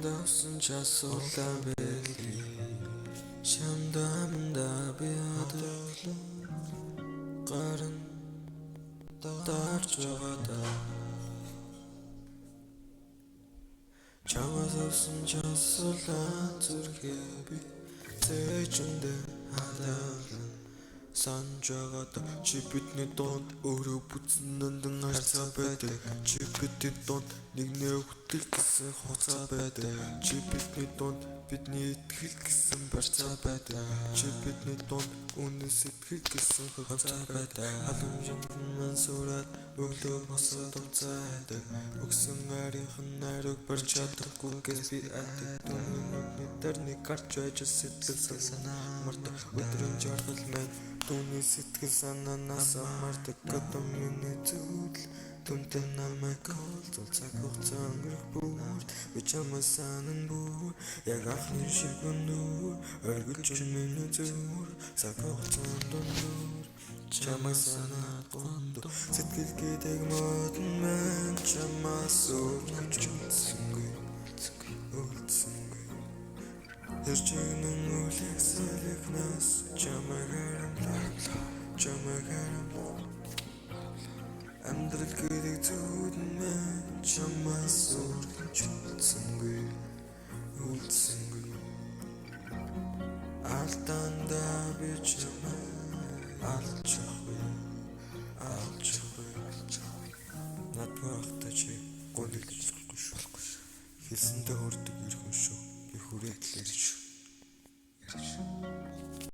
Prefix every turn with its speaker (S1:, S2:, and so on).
S1: давсан часуулаа бэлий шамдамда биадлаа гарын дарж байгаа чамаас авсан часуулаа зүрхээ би цэжэндээ хадгалан санджагад чи бидний донд өөрөө бүтэн нандин харцаа байдаг чи бидний донд нэгнээ хөтөл гэсэн хуцаа байдаг чи бидний донд бидний итгэл гэсэн барцаа байдаг чи бидний донд үнэн сэтгэл гэсэн хуцаа байдаг халамжинд ман сураад өглөө босоод уцаадаг өгсөн арийнхан найраг барж чадахгүй гэс би атдаг түүний дэрний гарч байж сэтгэл санаа мардаг өдрийн жаргал маань түүний сэтгэл санаанаас мардаг гэдэг миний зүйл түнтэй намайг олзол цаг хугацаа өнгөрөх бүр би чамаас санан бүр яг анхны шиг өндөр оргилж миний зүр цаг хугацаанд өндөр чамаас санаад гондо сэтгэл гэдэг модон мэн чамаас өгч үлдсэнгүй Хэрчигнэн үлэх салхинаас чамайг амьдрал гэдэг зүудэн мэн чамаас өгч үлдсэнгүй Алтанда би чамайг алчихгүй над багтаа чи гонхилж болохгүй шүү хэлсэндээ хүрдэг ирхэн шүү би хүрээтлэр шүү